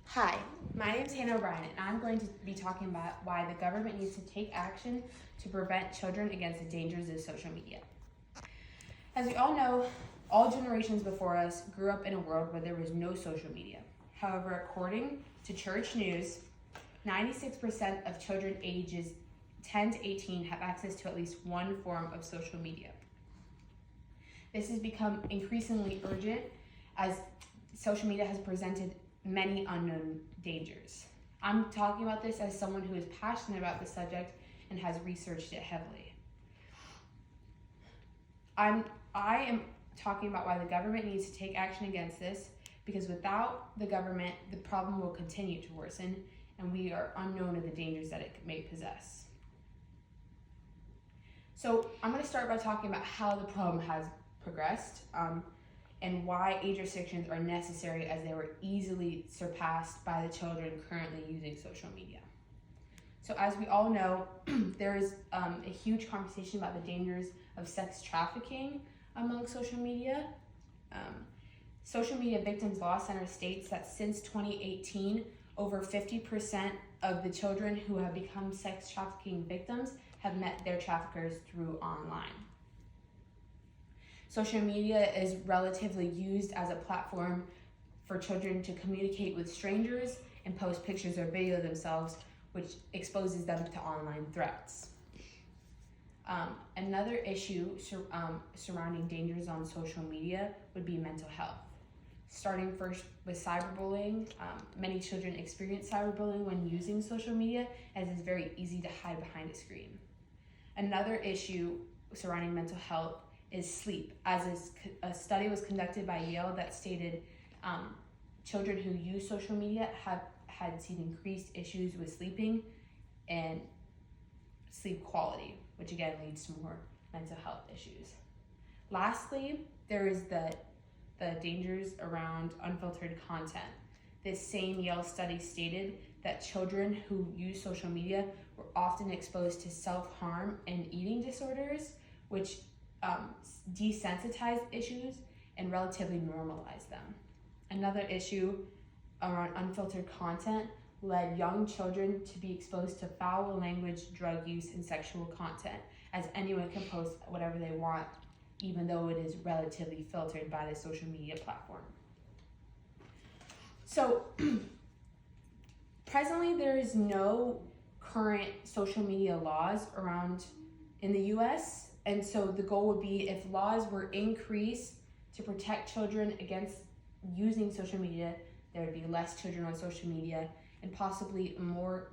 Hi, my name is Hannah O'Brien, and I'm going to be talking about why the government needs to take action to prevent children against the dangers of social media. As we all know, all generations before us grew up in a world where there was no social media. However, according to Church News, 96% of children ages 10 to 18 have access to at least one form of social media. This has become increasingly urgent as social media has presented many unknown dangers. I'm talking about this as someone who is passionate about the subject and has researched it heavily. I am talking about why the government needs to take action against this, because without the government, the problem will continue to worsen, and we are unknown of the dangers that it may possess. So I'm going to start by talking about how the problem has progressed and why age restrictions are necessary, as they were easily surpassed by the children currently using social media. So as we all know, there is a huge conversation about the dangers of sex trafficking among social media. Social Media Victims Law Center states that since 2018, over 50% of the children who have become sex trafficking victims have met their traffickers through online. Social media is relatively used as a platform for children to communicate with strangers and post pictures or video themselves, which exposes them to online threats. Another issue surrounding dangers on social media would be mental health. Starting first with cyberbullying, many children experience cyberbullying when using social media, as it's very easy to hide behind a screen. Another issue surrounding mental health is sleep, as a study was conducted by Yale that stated children who use social media had seen increased issues with sleeping and sleep quality, which again leads to more mental health issues. Lastly, there is the dangers around unfiltered content. This same Yale study stated that children who use social media were often exposed to self-harm and eating disorders, which desensitize issues and relatively normalize them. Another issue around unfiltered content led young children to be exposed to foul language, drug use, and sexual content, as anyone can post whatever they want, even though it is relatively filtered by the social media platform. So presently there is no current social media laws around in the US, and so the goal would be, if laws were increased to protect children against using social media, there would be less children on social media and possibly a more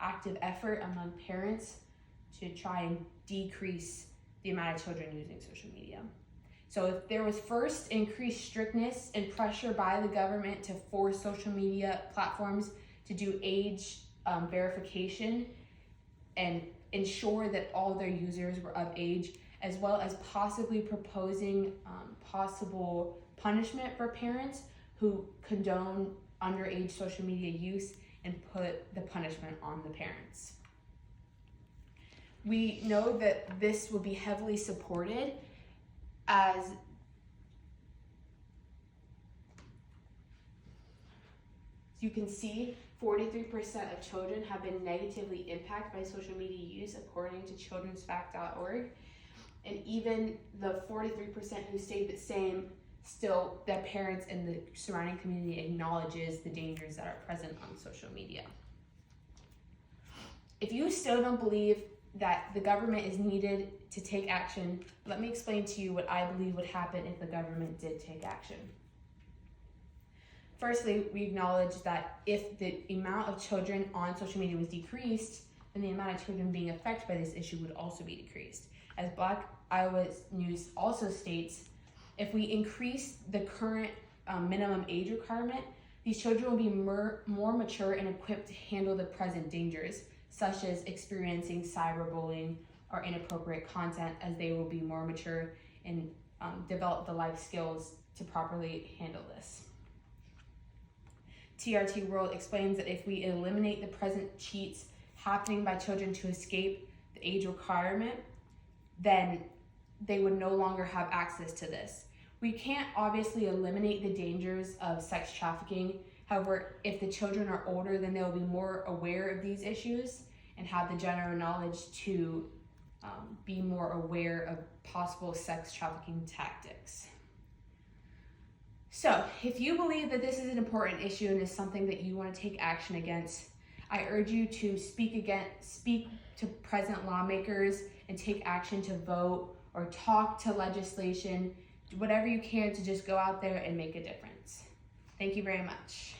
active effort among parents to try and decrease the amount of children using social media. So if there was first increased strictness and pressure by the government to force social media platforms to do age verification and ensure that all their users were of age, as well as possibly proposing possible punishment for parents who condone underage social media use, and put the punishment on the parents. We know that this will be heavily supported, as you can see 43% of children have been negatively impacted by social media use, according to childrensfact.org. And even the 43% who stayed the same, still their parents and the surrounding community acknowledges the dangers that are present on social media. If you still don't believe that the government is needed to take action, let me explain to you what I believe would happen if the government did take action. Firstly, we acknowledge that if the amount of children on social media was decreased, then the amount of children being affected by this issue would also be decreased. As Black Iowa News also states, if we increase the current minimum age requirement, these children will be more mature and equipped to handle the present dangers, such as experiencing cyberbullying or inappropriate content, as they will be more mature and develop the life skills to properly handle this. TRT World explains that if we eliminate the present cheats happening by children to escape the age requirement, then they would no longer have access to this. We can't obviously eliminate the dangers of sex trafficking. However, if the children are older, then they'll be more aware of these issues and have the general knowledge to be more aware of possible sex trafficking tactics. So, if you believe that this is an important issue and is something that you want to take action against, I urge you to speak to present lawmakers and take action to vote or talk to legislation, whatever you can to just go out there and make a difference. Thank you very much.